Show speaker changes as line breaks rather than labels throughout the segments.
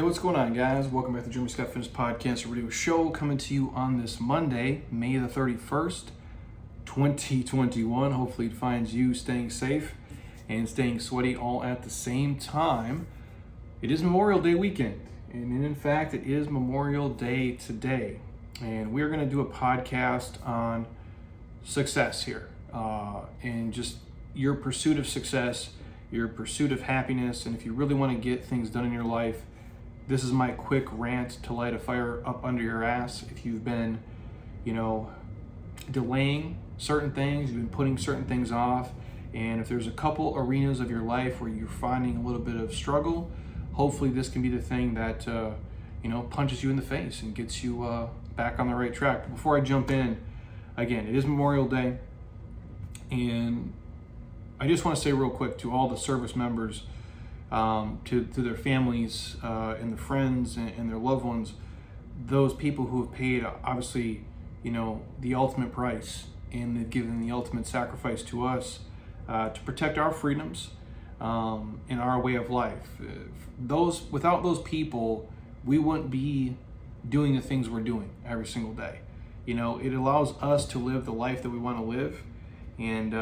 Hey, what's going on, guys? Welcome back to the German Scott Fitness Podcast Radio Show, coming to you on this Monday, May the 31st, 2021. Hopefully it finds you staying safe and staying sweaty all at the same time. It is Memorial Day weekend, and in fact, it is Memorial Day today. And we're going to do a podcast on success here, and just your pursuit of success, your pursuit of happiness, and if you really want to get things done in your life, this is my quick rant to light a fire up under your ass. If you've been, delaying certain things, you've been putting certain things off, and if there's a couple arenas of your life where you're finding a little bit of struggle, hopefully this can be the thing that, punches you in the face and gets you back on the right track. But before I jump in, again, it is Memorial Day, and I just want to say real quick to all the service members, to their families and the friends and their loved ones, those people who have paid, obviously, the ultimate price, and they've given the ultimate sacrifice to us to protect our freedoms and our way of life. Without those people, we wouldn't be doing the things we're doing every single day. It allows us to live the life that we want to live, and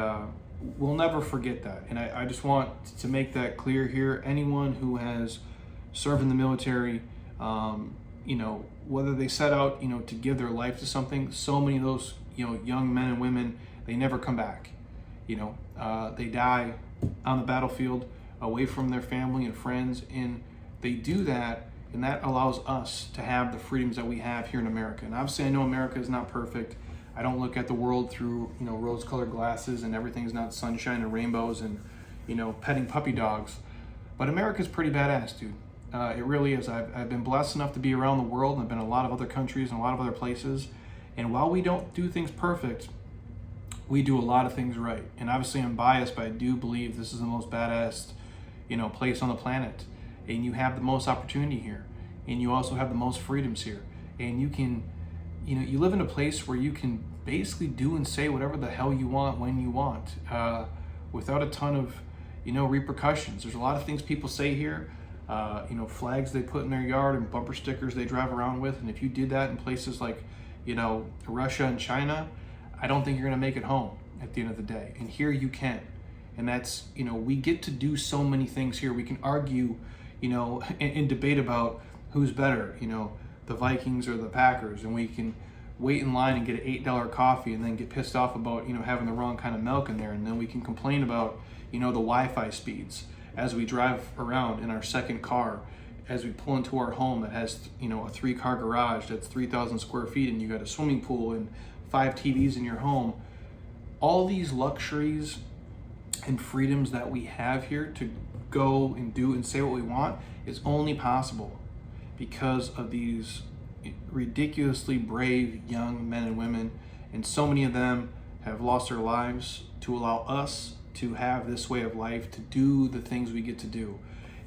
we'll never forget that. And I just want to make that clear here. Anyone who has served in the military, whether they set out, to give their life to something, so many of those, young men and women, they never come back. They die on the battlefield away from their family and friends, and they do that, and that allows us to have the freedoms that we have here in America. And obviously I know America is not perfect. I don't look at the world through, rose-colored glasses, and everything's not sunshine and rainbows and, petting puppy dogs. But America's pretty badass, dude. It really is. I've been blessed enough to be around the world, and I've been in a lot of other countries and a lot of other places. And while we don't do things perfect, we do a lot of things right. And obviously I'm biased, but I do believe this is the most badass, place on the planet. And you have the most opportunity here. And you also have the most freedoms here. And you can, you live in a place where you can basically do and say whatever the hell you want when you want, without a ton of, repercussions. There's a lot of things people say here, flags they put in their yard and bumper stickers they drive around with. And if you did that in places like, Russia and China, I don't think you're going to make it home at the end of the day. And here you can. And that's, we get to do so many things here. We can argue, and debate about who's better, the Vikings or the Packers, and we can wait in line and get an $8 coffee and then get pissed off about, having the wrong kind of milk in there. And then we can complain about, the Wi-Fi speeds as we drive around in our second car, as we pull into our home that has, a 3-car garage that's 3,000 square feet, and you got a swimming pool and 5 TVs in your home. All these luxuries and freedoms that we have here to go and do and say what we want is only possible because of these ridiculously brave young men and women, and so many of them have lost their lives to allow us to have this way of life, to do the things we get to do.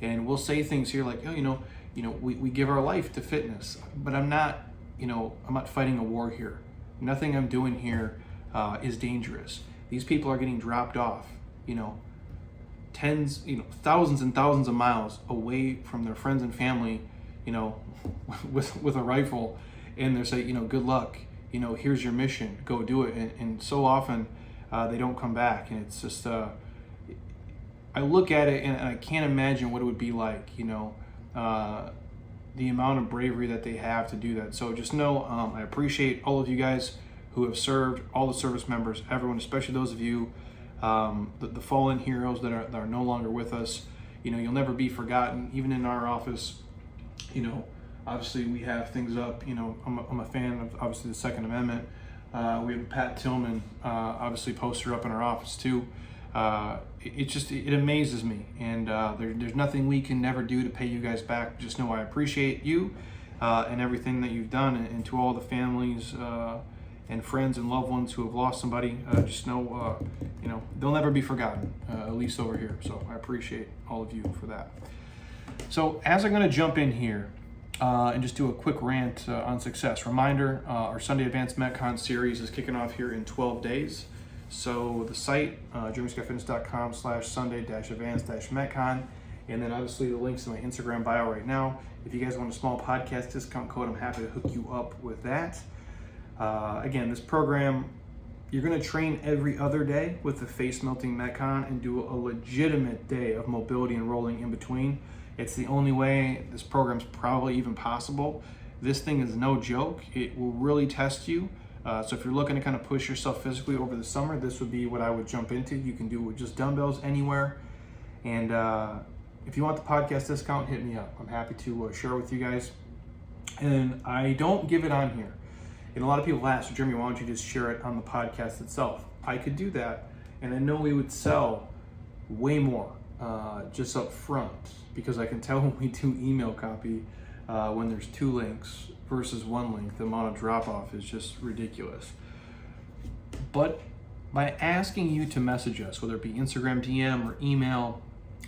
And we'll say things here like, we give our life to fitness, but I'm not fighting a war here. Nothing I'm doing here is dangerous. These people are getting dropped off, thousands and thousands of miles away from their friends and family, with a rifle, and they're saying, good luck, here's your mission, go do it. And so often they don't come back, and it's just, I look at it and I can't imagine what it would be like, the amount of bravery that they have to do that. So just know, I appreciate all of you guys who have served, all the service members, everyone, especially those of you, the fallen heroes that are no longer with us. You'll never be forgotten. Even in our office, obviously we have things up. I'm a fan of, obviously, the Second Amendment. We have Pat Tillman, obviously, poster up in our office too. It amazes me, and there's nothing we can never do to pay you guys back. Just know I appreciate you and everything that you've done, and to all the families and friends and loved ones who have lost somebody, just know, they'll never be forgotten, at least over here. So I appreciate all of you for that. So as I'm going to jump in here and just do a quick rant on success. Reminder, our Sunday Advanced Metcon series is kicking off here in 12 days. So the site, GermanSkyFitness.com/Sunday-Advanced-Metcon, And then obviously the links in my Instagram bio right now. If you guys want a small podcast discount code, I'm happy to hook you up with that. Again, this program, you're going to train every other day with the face melting Metcon and do a legitimate day of mobility and rolling in between. It's the only way this program's probably even possible. This thing is no joke. It will really test you. So if you're looking to kind of push yourself physically over the summer, this would be what I would jump into. You can do it with just dumbbells anywhere. And if you want the podcast discount, hit me up. I'm happy to share with you guys. And I don't give it on here. And a lot of people ask, Jeremy, why don't you just share it on the podcast itself? I could do that. And I know we would sell way more just up front, because I can tell when we do email copy, when there's 2 links versus 1 link, the amount of drop off is just ridiculous. But by asking you to message us, whether it be Instagram DM or email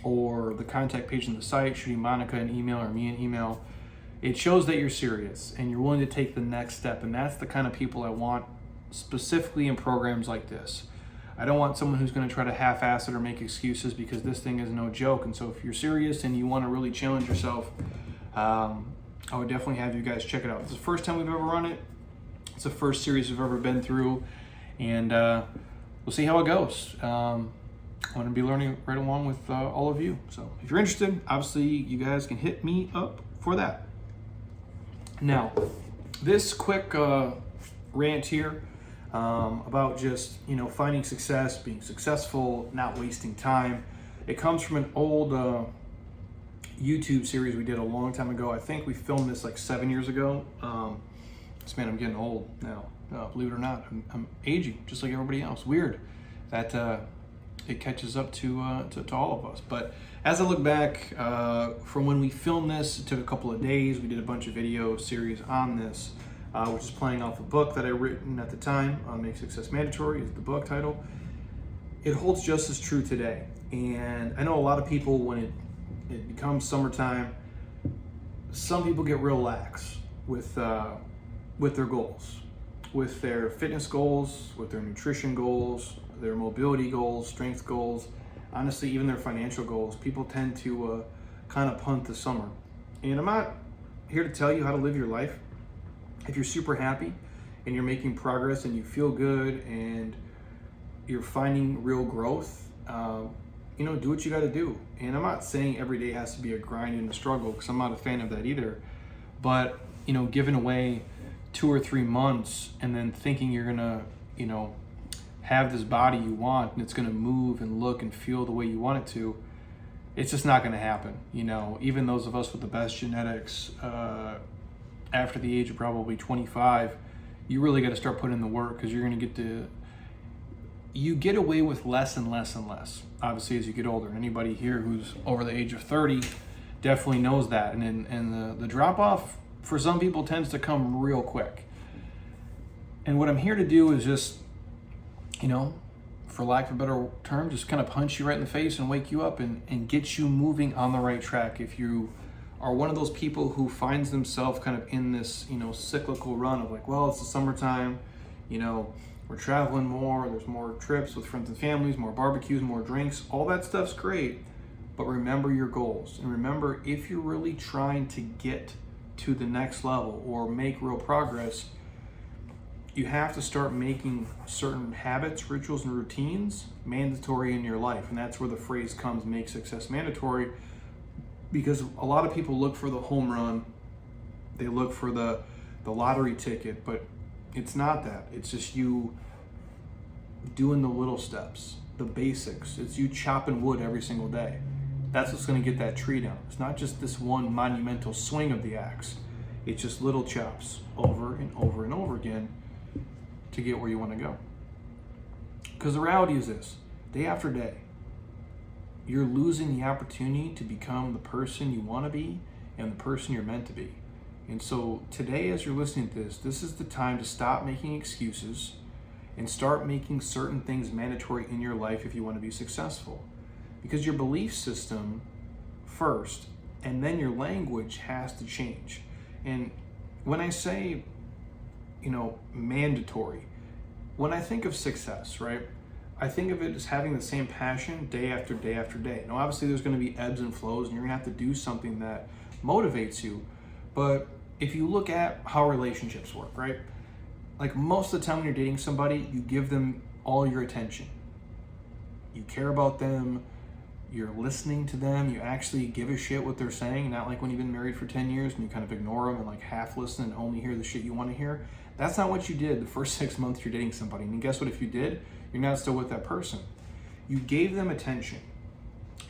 or the contact page on the site, shooting Monica an email or me an email, it shows that you're serious and you're willing to take the next step. And that's the kind of people I want specifically in programs like this. I don't want someone who's going to try to half-ass it or make excuses, because this thing is no joke. And so if you're serious and you want to really challenge yourself, I would definitely have you guys check it out. It's the first time we've ever run it. It's the first series we've ever been through, and we'll see how it goes. I'm going to be learning right along with all of you. So if you're interested, obviously you guys can hit me up for that. Now, this quick rant here about just, finding success, being successful, not wasting time. It comes from an old YouTube series we did a long time ago. I think we filmed this like 7 years ago. I'm getting old now. Believe it or not, I'm aging just like everybody else. Weird that it catches up to all of us. But as I look back from when we filmed this, it took a couple of days. We did a bunch of video series on this, which is playing off a book that I written at the time. Make Success Mandatory is the book title. It holds just as true today. And I know a lot of people, when it becomes summertime, some people get real lax with their goals, with their fitness goals, with their nutrition goals, their mobility goals, strength goals, honestly, even their financial goals. People tend to kind of punt the summer. And I'm not here to tell you how to live your life. If you're super happy and you're making progress and you feel good and you're finding real growth, do what you got to do. And I'm not saying every day has to be a grind and a struggle, because I'm not a fan of that either. But, giving away 2 or 3 months and then thinking you're going to, have this body you want and it's going to move and look and feel the way you want it to, it's just not going to happen. Even those of us with the best genetics, after the age of probably 25, you really got to start putting in the work, because you're going to you get away with less and less and less, obviously, as you get older. Anybody here who's over the age of 30 definitely knows that. And the drop-off for some people tends to come real quick. And what I'm here to do is just, for lack of a better term, just kind of punch you right in the face and wake you up and get you moving on the right track. If you are one of those people who finds themselves kind of in this, cyclical run of like, well, it's the summertime, we're traveling more, there's more trips with friends and families, more barbecues, more drinks, all that stuff's great. But remember your goals. And remember, if you're really trying to get to the next level or make real progress, you have to start making certain habits, rituals, and routines mandatory in your life. And that's where the phrase comes, make success mandatory, because a lot of people look for the home run, they look for the lottery ticket, but it's not that. It's just you doing the little steps, the basics. It's you chopping wood every single day. That's what's going to get that tree down. It's not just this one monumental swing of the axe. It's just little chops over and over and over again to get where you want to go. Because the reality is this, day after day, you're losing the opportunity to become the person you want to be and the person you're meant to be. And so today, as you're listening to this is the time to stop making excuses and start making certain things mandatory in your life if you want to be successful. Because your belief system first, and then your language has to change. And when I say, mandatory, when I think of success, right? I think of it as having the same passion day after day after day. Now, obviously, there's going to be ebbs and flows, and you're going to have to do something that motivates you. But if you look at how relationships work, right? Like most of the time when you're dating somebody, you give them all your attention. You care about them, you're listening to them, you actually give a shit what they're saying, not like when you've been married for 10 years and you kind of ignore them and like half listen and only hear the shit you want to hear. That's not what you did the first 6 months you're dating somebody. And guess what? If you did, you're not still with that person. You gave them attention.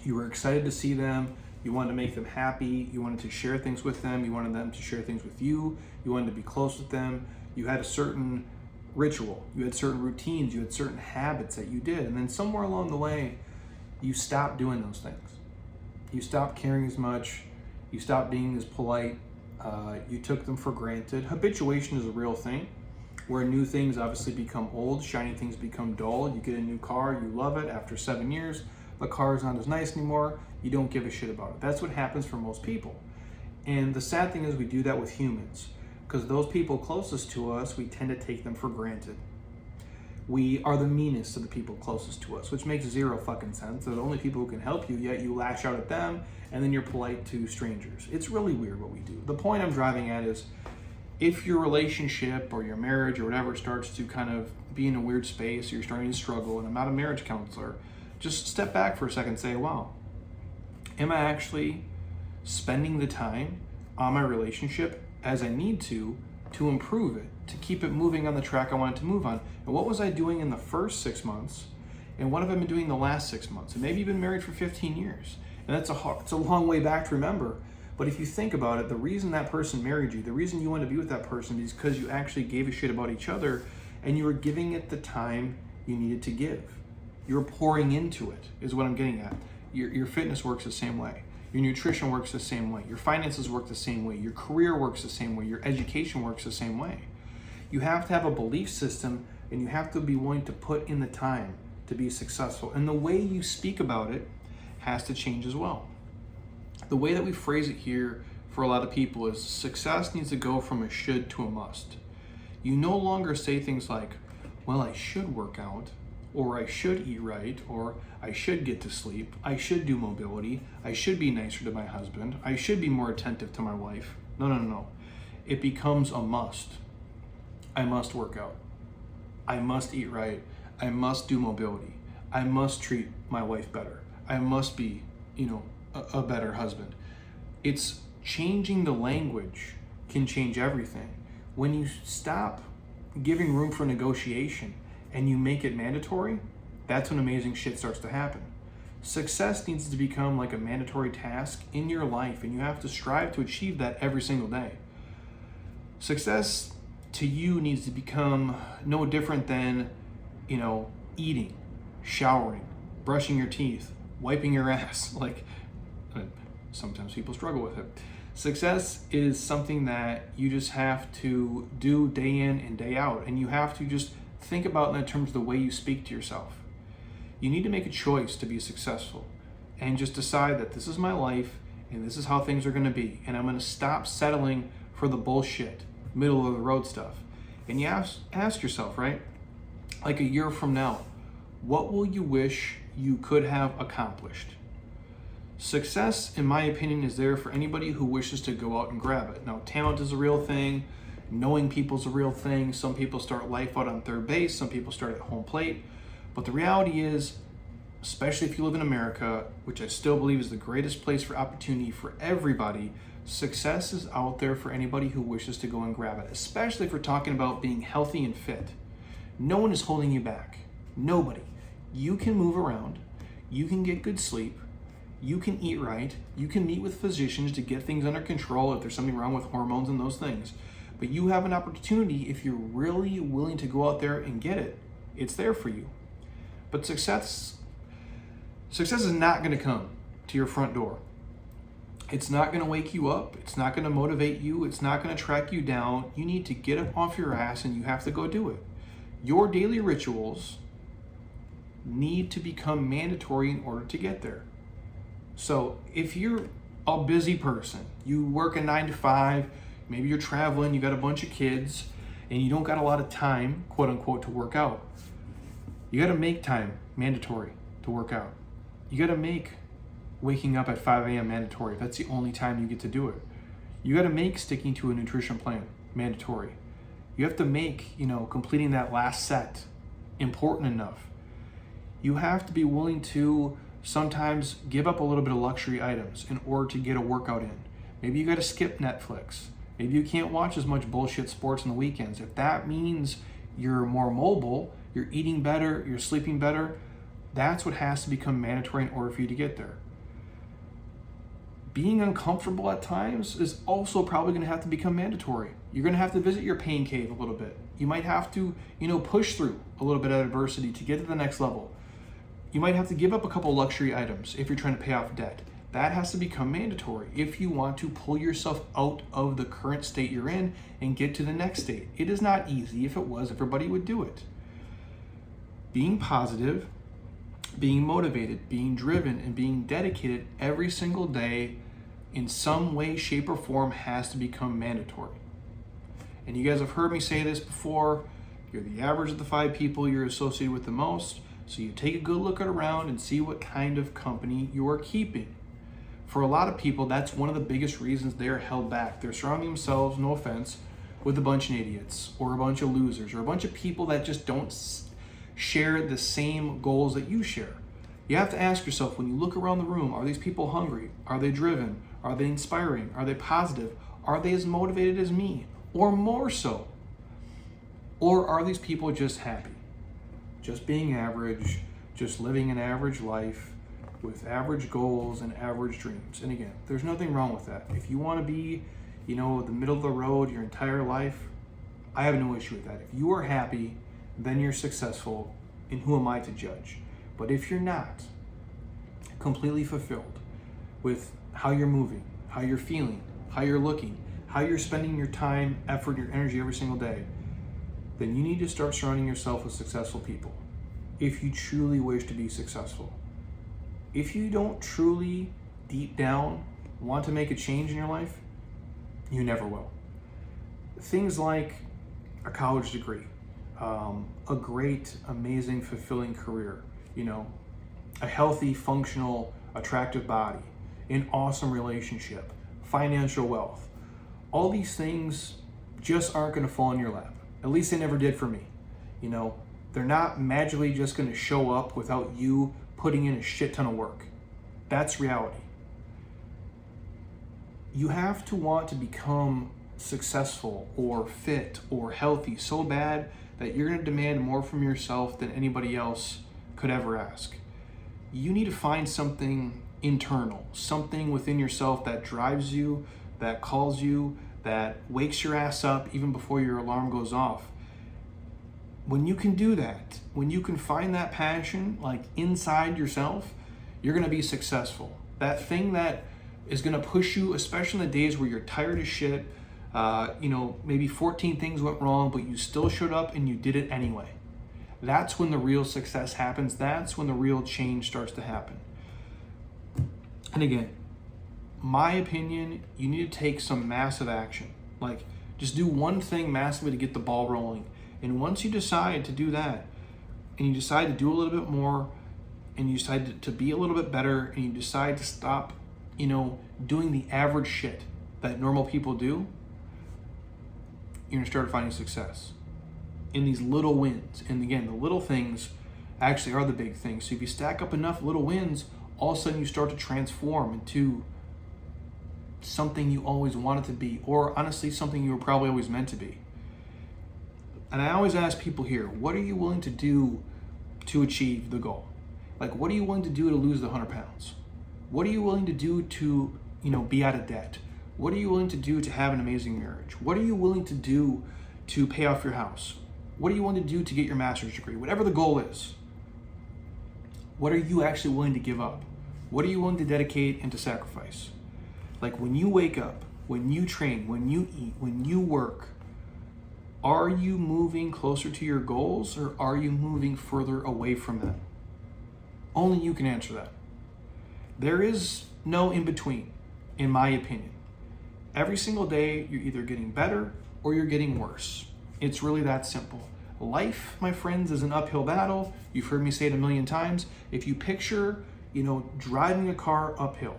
You were excited to see them. You wanted to make them happy. You wanted to share things with them. You wanted them to share things with you. You wanted to be close with them. You had a certain ritual. You had certain routines. You had certain habits that you did. And then somewhere along the way, you stopped doing those things. You stopped caring as much. You stopped being as polite. You took them for granted. Habituation is a real thing, where new things obviously become old, shiny things become dull. You get a new car, you love it. After 7 years, the car is not as nice anymore. You don't give a shit about it. That's what happens for most people. And the sad thing is we do that with humans, because those people closest to us, we tend to take them for granted. We are the meanest of the people closest to us, which makes zero fucking sense. They're the only people who can help you, yet you lash out at them, and then you're polite to strangers. It's really weird what we do. The point I'm driving at is, if your relationship or your marriage or whatever starts to kind of be in a weird space, or you're starting to struggle, and I'm not a marriage counselor, just step back for a second and say, wow, am I actually spending the time on my relationship as I need to improve it, to keep it moving on the track I want it to move on? And what was I doing in the first 6 months? And what have I been doing the last 6 months? And maybe you've been married for 15 years. And it's a long way back to remember. But if you think about it, the reason that person married you, the reason you want to be with that person is because you actually gave a shit about each other and you were giving it the time you needed to give. You're pouring into it, is what I'm getting at. Your fitness works the same way. Your nutrition works the same way. Your finances work the same way. Your career works the same way. Your education works the same way. You have to have a belief system, and you have to be willing to put in the time to be successful. And the way you speak about it has to change as well. The way that we phrase it here for a lot of people is success needs to go from a should to a must. You no longer say things like, well, I should work out, or I should eat right, or I should get to sleep, I should do mobility, I should be nicer to my husband, I should be more attentive to my wife. No. It becomes a must. I must work out. I must eat right. I must do mobility. I must treat my wife better. I must be, a better husband. It's changing the language can change everything. When you stop giving room for negotiation and you make it mandatory, that's when amazing shit starts to happen. Success needs to become like a mandatory task in your life, and you have to strive to achieve that every single day. Success to you needs to become no different than, eating, showering, brushing your teeth, wiping your ass. Sometimes people struggle with it. Success is something that you just have to do day in and day out, and you have to just think about it in terms of the way you speak to yourself. You need to make a choice to be successful and just decide that this is my life and this is how things are going to be, and I'm going to stop settling for the bullshit, middle of the road stuff. And you ask yourself, right, like a year from now, what will you wish you could have accomplished? Success, in my opinion, is there for anybody who wishes to go out and grab it. Now, talent is a real thing. Knowing people is a real thing. Some people start life out on third base. Some people start at home plate. But the reality is, especially if you live in America, which I still believe is the greatest place for opportunity for everybody, success is out there for anybody who wishes to go and grab it, especially if we're talking about being healthy and fit. No one is holding you back. Nobody. You can move around. You can get good sleep. You can eat right. You can meet with physicians to get things under control if there's something wrong with hormones and those things. But you have an opportunity if you're really willing to go out there and get it. It's there for you. But success is not going to come to your front door. It's not going to wake you up. It's not going to motivate you. It's not going to track you down. You need to get up off your ass and you have to go do it. Your daily rituals need to become mandatory in order to get there. So if you're a busy person, you work a 9 to 5, maybe you're traveling, you got a bunch of kids, and you don't got a lot of time, quote unquote, to work out. You got to make time mandatory to work out. You got to make waking up at 5 a.m. mandatory if that's the only time you get to do it. You got to make sticking to a nutrition plan mandatory. You have to make, completing that last set important enough. You have to be willing to sometimes give up a little bit of luxury items in order to get a workout in. Maybe you got to skip Netflix. Maybe you can't watch as much bullshit sports on the weekends. If that means you're more mobile, you're eating better, you're sleeping better, that's what has to become mandatory in order for you to get there. Being uncomfortable at times is also probably going to have to become mandatory. You're going to have to visit your pain cave a little bit. You might have to, push through a little bit of adversity to get to the next level. You might have to give up a couple luxury items if you're trying to pay off debt. That has to become mandatory if you want to pull yourself out of the current state you're in and get to the next state. It is not easy. If it was, everybody would do it. Being positive, being motivated, being driven, and being dedicated every single day in some way, shape, or form has to become mandatory. And you guys have heard me say this before. You're the average of the 5 people you're associated with the most. So you take a good look around and see what kind of company you are keeping. For a lot of people, that's one of the biggest reasons they're held back. They're surrounding themselves, no offense, with a bunch of idiots or a bunch of losers or a bunch of people that just don't share the same goals that you share. You have to ask yourself, when you look around the room, are these people hungry? Are they driven? Are they inspiring? Are they positive? Are they as motivated as me? Or more so? Or are these people just happy? Just being average, just living an average life with average goals and average dreams. And again, there's nothing wrong with that. If you want to be, the middle of the road your entire life, I have no issue with that. If you are happy, then you're successful, and who am I to judge? But if you're not completely fulfilled with how you're moving, how you're feeling, how you're looking, how you're spending your time, effort, your energy every single day, then you need to start surrounding yourself with successful people if you truly wish to be successful. If you don't truly, deep down, want to make a change in your life, you never will. Things like a college degree, a great, amazing, fulfilling career, a healthy, functional, attractive body, an awesome relationship, financial wealth. All these things just aren't going to fall in your lap. At least they never did for me. They're not magically just going to show up without you putting in a shit ton of work. That's reality. You have to want to become successful or fit or healthy so bad that you're going to demand more from yourself than anybody else could ever ask. You need to find something internal, something within yourself that drives you, that calls you, that wakes your ass up even before your alarm goes off. When you can do that, when you can find that passion inside yourself, you're going to be successful. That thing that is going to push you, especially in the days where you're tired as shit, maybe 14 things went wrong, but you still showed up and you did it anyway. That's when the real success happens. That's when the real change starts to happen. And again, my opinion, you need to take some massive action. Just do one thing massively to get the ball rolling. And once you decide to do that, and you decide to do a little bit more, and you decide to be a little bit better, and you decide to stop, doing the average shit that normal people do, you're gonna start finding success in these little wins. And again, the little things actually are the big things. So if you stack up enough little wins, all of a sudden you start to transform into something you always wanted to be, or honestly, something you were probably always meant to be. And I always ask people here, what are you willing to do to achieve the goal? What are you willing to do to lose the 100 pounds? What are you willing to do to, be out of debt? What are you willing to do to have an amazing marriage? What are you willing to do to pay off your house? What are you willing to do to get your master's degree? Whatever the goal is, what are you actually willing to give up? What are you willing to dedicate and to sacrifice? When you wake up, when you train, when you eat, when you work, are you moving closer to your goals, or are you moving further away from them? Only you can answer that. There is no in between, in my opinion. Every single day, you're either getting better or you're getting worse. It's really that simple. Life, my friends, is an uphill battle. You've heard me say it a million times. If you picture, driving a car uphill,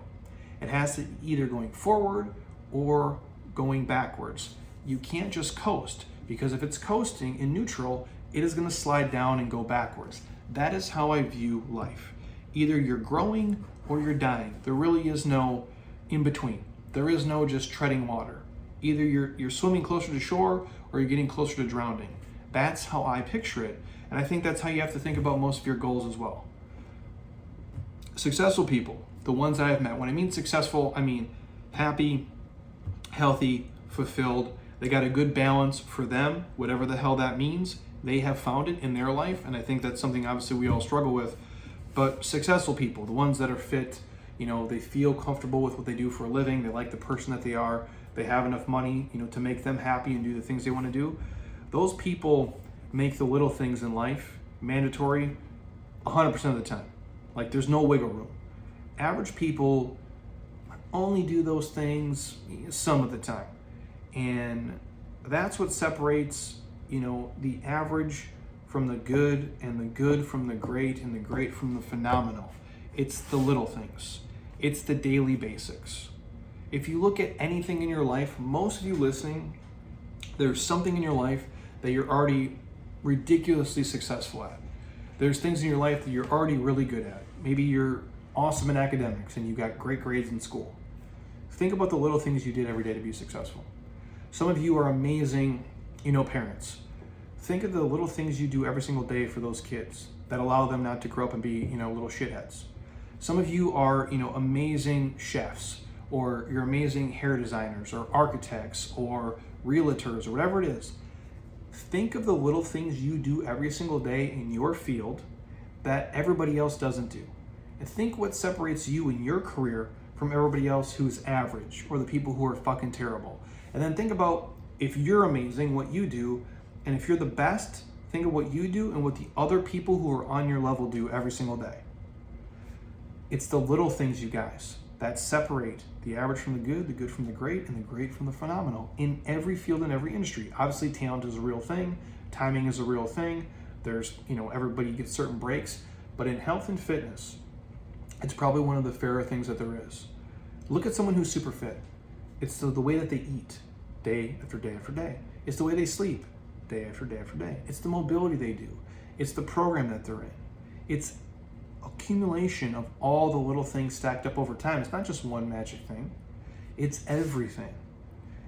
it has to either going forward or going backwards. You can't just coast, because if it's coasting in neutral, it is going to slide down and go backwards. That is how I view life. Either you're growing or you're dying. There really is no in between. There is no just treading water. Either you're swimming closer to shore or you're getting closer to drowning. That's how I picture it. And I think that's how you have to think about most of your goals as well. Successful people, the ones that I've met, when I mean successful, I mean happy, healthy, fulfilled. They got a good balance for them, whatever the hell that means. They have found it in their life, and I think that's something obviously we all struggle with. But successful people, the ones that are fit, they feel comfortable with what they do for a living, they like the person that they are, they have enough money, to make them happy and do the things they want to do. Those people make the little things in life mandatory 100% of the time. Like, there's no wiggle room. Average people only do those things some of the time. And that's what separates, the average from the good, and the good from the great, and the great from the phenomenal. It's the little things. It's the daily basics. If you look at anything in your life, most of you listening, there's something in your life that you're already ridiculously successful at. There's things in your life that you're already really good at. Maybe you're awesome in academics and you got great grades in school. Think about the little things you did every day to be successful. Some of you are amazing, parents. Think of the little things you do every single day for those kids that allow them not to grow up and be, little shitheads. Some of you are, amazing chefs, or you're amazing hair designers, or architects, or realtors, or whatever it is. Think of the little things you do every single day in your field that everybody else doesn't do. And think what separates you in your career from everybody else who's average, or the people who are fucking terrible. And then think about, if you're amazing, what you do, and if you're the best, think of what you do and what the other people who are on your level do every single day. It's the little things, you guys, that separate the average from the good from the great, and the great from the phenomenal in every field and every industry. Obviously, talent is a real thing. Timing is a real thing. There's, everybody gets certain breaks. But in health and fitness, it's probably one of the fairer things that there is. Look at someone who's super fit. It's the way that they eat day after day after day. It's the way they sleep day after day after day. It's the mobility they do. It's the program that they're in. It's accumulation of all the little things stacked up over time. It's not just one magic thing. It's everything.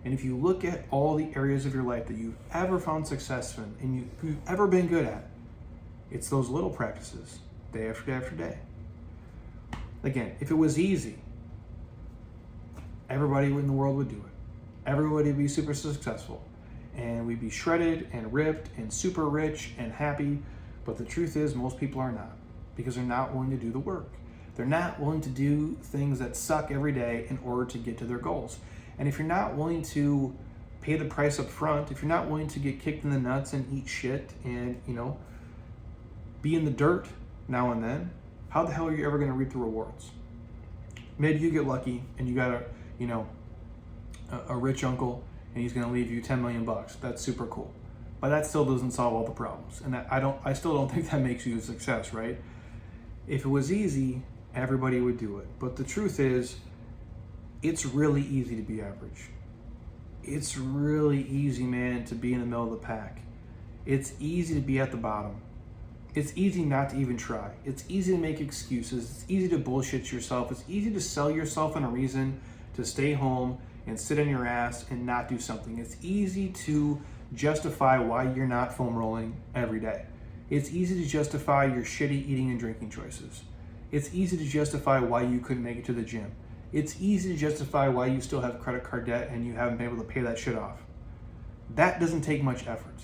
And if you look at all the areas of your life that you've ever found success in and you've ever been good at, it's those little practices day after day after day. Again, if it was easy, everybody in the world would do it. Everybody would be super successful, and we'd be shredded and ripped and super rich and happy. But the truth is, most people are not, because they're not willing to do the work. They're not willing to do things that suck every day in order to get to their goals. And if you're not willing to pay the price up front, if you're not willing to get kicked in the nuts and eat shit and, be in the dirt now and then, how the hell are you ever going to reap the rewards? Maybe you get lucky and you got a rich uncle and he's going to leave you $10 million. That's super cool. But that still doesn't solve all the problems. And I still don't think that makes you a success, right? If it was easy, everybody would do it. But the truth is, it's really easy to be average. It's really easy, man, to be in the middle of the pack. It's easy to be at the bottom. It's easy not to even try. It's easy to make excuses. It's easy to bullshit yourself. It's easy to sell yourself on a reason to stay home and sit on your ass and not do something. It's easy to justify why you're not foam rolling every day. It's easy to justify your shitty eating and drinking choices. It's easy to justify why you couldn't make it to the gym. It's easy to justify why you still have credit card debt and you haven't been able to pay that shit off. That doesn't take much effort.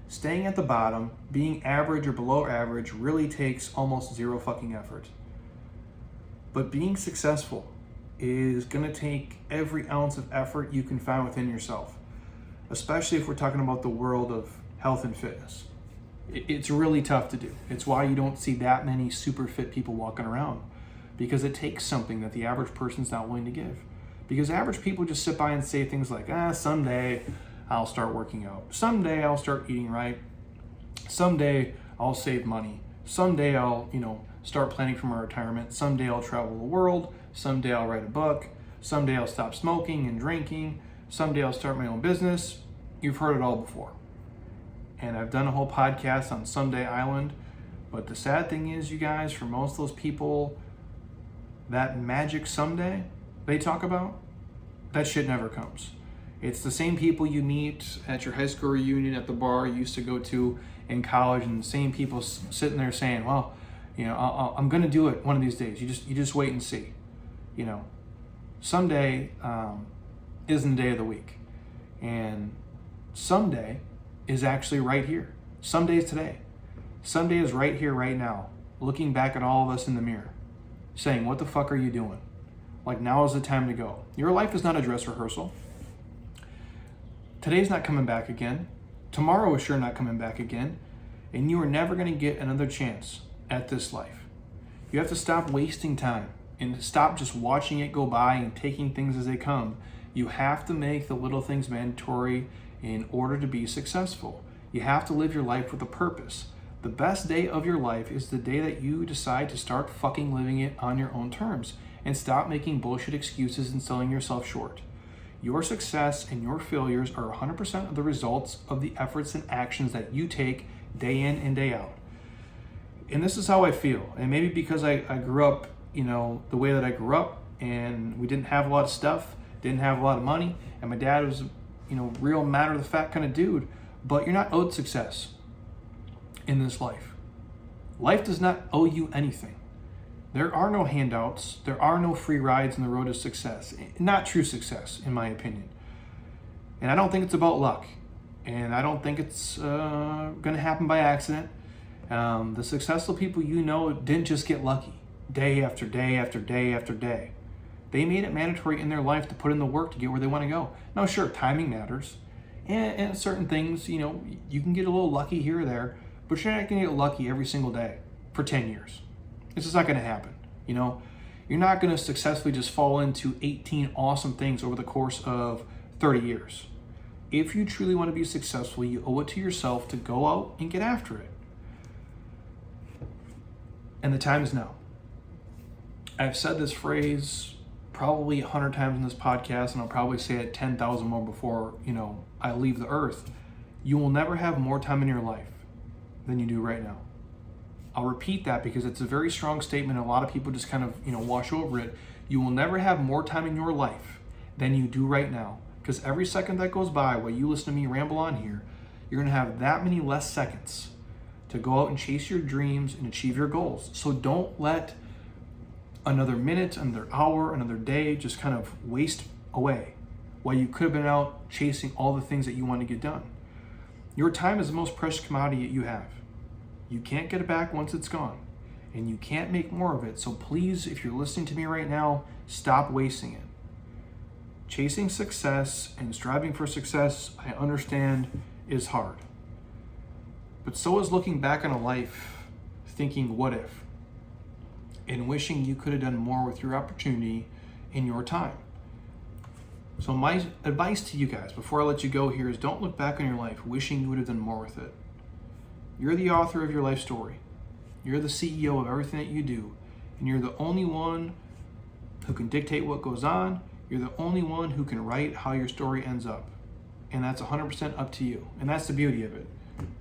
Staying at the bottom, being average or below average, really takes almost zero fucking effort. But being successful is gonna take every ounce of effort you can find within yourself, especially if we're talking about the world of health and fitness. It's really tough to do. It's why you don't see that many super fit people walking around, because it takes something that the average person's not willing to give. Because average people just sit by and say things like, someday I'll start working out. Someday I'll start eating right. Someday I'll save money. Someday I'll, start planning for my retirement. Someday I'll travel the world. Someday I'll write a book. Someday I'll stop smoking and drinking. Someday I'll start my own business. You've heard it all before. And I've done a whole podcast on Someday Island. But the sad thing is, you guys, for most of those people, that magic someday they talk about, that shit never comes. It's the same people you meet at your high school reunion at the bar you used to go to in college, and the same people sitting there saying, well, I'm going to do it one of these days. You just wait and see. Someday isn't the day of the week. And someday is actually right here. Someday is today. Someday is right here, right now, looking back at all of us in the mirror, saying, what the fuck are you doing? Like, now is the time to go. Your life is not a dress rehearsal. Today's not coming back again. Tomorrow is sure not coming back again. And you are never going to get another chance at this life. You have to stop wasting time and stop just watching it go by and taking things as they come. You have to make the little things mandatory in order to be successful. You have to live your life with a purpose. The best day of your life is the day that you decide to start fucking living it on your own terms and stop making bullshit excuses and selling yourself short. Your success and your failures are 100% of the results of the efforts and actions that you take day in and day out. And this is how I feel. And maybe because I grew up, the way that I grew up, and we didn't have a lot of stuff, didn't have a lot of money, and my dad was, real matter of the fact kind of dude. But you're not owed success in this life. Life does not owe you anything. There are no handouts. There are no free rides on the road to success. Not true success, in my opinion. And I don't think it's about luck. And I don't think it's going to happen by accident. The successful people didn't just get lucky day after day after day after day. They made it mandatory in their life to put in the work to get where they want to go. Now, sure, timing matters. And certain things, you can get a little lucky here or there, but you're not going to get lucky every single day for 10 years. It's just not going to happen. You're not going to successfully just fall into 18 awesome things over the course of 30 years. If you truly want to be successful, you owe it to yourself to go out and get after it. And the time is now. I've said this phrase probably 100 times in this podcast, and I'll probably say it 10,000 more before, I leave the earth. You will never have more time in your life than you do right now. I'll repeat that because it's a very strong statement. A lot of people just kind of, wash over it. You will never have more time in your life than you do right now. Because every second that goes by while you listen to me ramble on here, you're going to have that many less seconds to go out and chase your dreams and achieve your goals. So don't let another minute, another hour, another day just kind of waste away while you could have been out chasing all the things that you want to get done. Your time is the most precious commodity that you have. You can't get it back once it's gone, and you can't make more of it. So please, if you're listening to me right now, stop wasting it. Chasing success and striving for success, I understand, is hard. But so is looking back on a life thinking, what if? And wishing you could have done more with your opportunity in your time. So my advice to you guys before I let you go here is don't look back on your life wishing you would have done more with it. You're the author of your life story. You're the CEO of everything that you do. And you're the only one who can dictate what goes on. You're the only one who can write how your story ends up. And that's 100% up to you. And that's the beauty of it.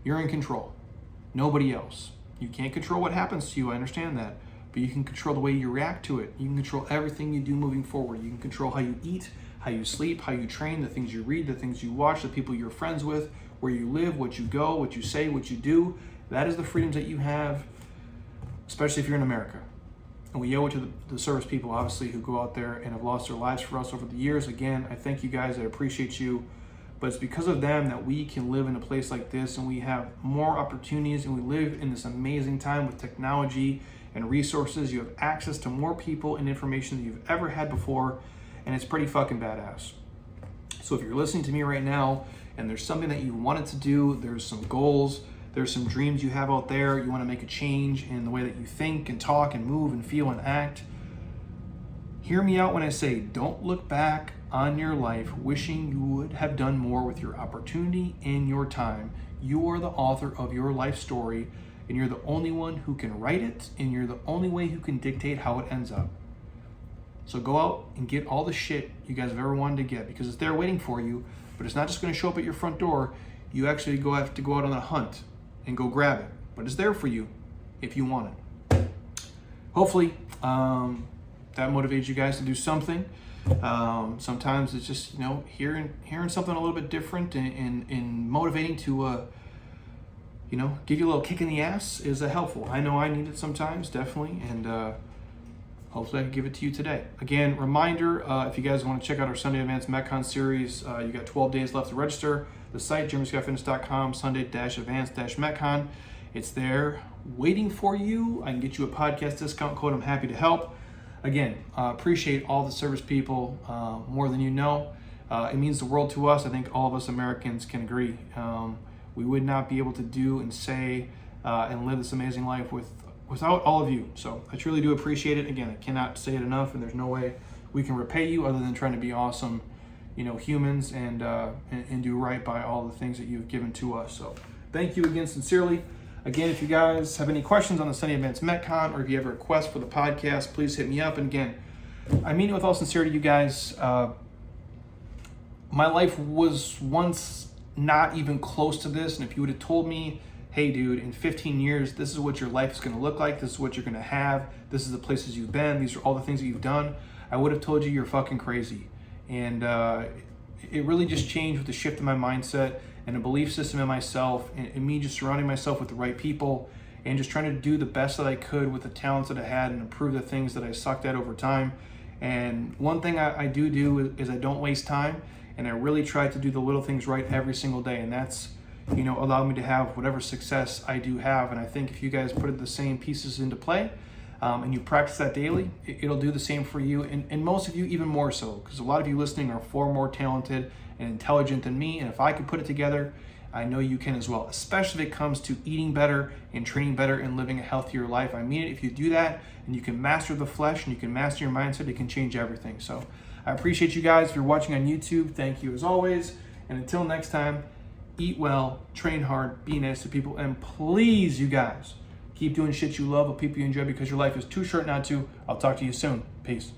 You're in control. Nobody else. You can't control what happens to you, I understand that. But you can control the way you react to it. You can control everything you do moving forward. You can control how you eat, how you sleep, how you train, the things you read, the things you watch, the people you're friends with, where you live, what you go, what you say, what you do. That is the freedoms that you have, especially if you're in America. And we owe it to the service people, obviously, who go out there and have lost their lives for us over the years. Again, I thank you guys. I appreciate you. But it's because of them that we can live in a place like this, and we have more opportunities, and we live in this amazing time with technology and resources. You have access to more people and information than you've ever had before, and it's pretty fucking badass. So if you're listening to me right now and there's something that you wanted to do, there's some goals, there's some dreams you have out there, you want to make a change in the way that you think and talk and move and feel and act, hear me out when I say don't look back on your life wishing you would have done more with your opportunity and your time. You are the author of your life story, and you're the only one who can write it, and you're the only way who can dictate how it ends up. So go out and get all the shit you guys have ever wanted to get, because it's there waiting for you, but it's not just going to show up at your front door. You actually have to go out on a hunt and go grab it, but it's there for you if you want it. Hopefully that motivates you guys to do something. Sometimes it's just, hearing something a little bit different and motivating to give you a little kick in the ass is helpful. I know I need it sometimes, definitely, and hopefully I can give it to you today. Again, reminder, if you guys want to check out our Sunday Advanced Metcon series, you got 12 days left to register. The site, jeremyscottfitness.com, Sunday-Advanced-Metcon. It's there waiting for you. I can get you a podcast discount code. I'm happy to help. Again, appreciate all the service people more than you know. It means the world to us. I think all of us Americans can agree. We would not be able to do and say and live this amazing life without all of you. So I truly do appreciate it. Again, I cannot say it enough, and there's no way we can repay you other than trying to be awesome, humans and do right by all the things that you've given to us. So thank you again sincerely. Again, if you guys have any questions on the Sunday Advanced Metcon, or if you have a request for the podcast, please hit me up. And again, I mean it with all sincerity, you guys. My life was once not even close to this, and if you would have told me, hey dude, in 15 years, this is what your life is going to look like, this is what you're going to have, this is the places you've been, these are all the things that you've done, I would have told you you're fucking crazy. And it really just changed with the shift in my mindset and a belief system in myself, and me just surrounding myself with the right people and just trying to do the best that I could with the talents that I had and improve the things that I sucked at over time. And one thing I do is I don't waste time, and I really try to do the little things right every single day, and that's allow me to have whatever success I do have. And I think if you guys put the same pieces into play and you practice that daily, it'll do the same for you, and most of you even more so, because a lot of you listening are far more talented and intelligent than me, and if I could put it together, I know you can as well, especially if it comes to eating better and training better and living a healthier life. I mean it. If you do that and you can master the flesh and you can master your mindset, it can change everything. So I appreciate you guys. If you're watching on YouTube, thank you as always, and until next time, eat well, train hard, be nice to people, and please, you guys, keep doing shit you love with people you enjoy, because your life is too short not to. I'll talk to you soon. Peace.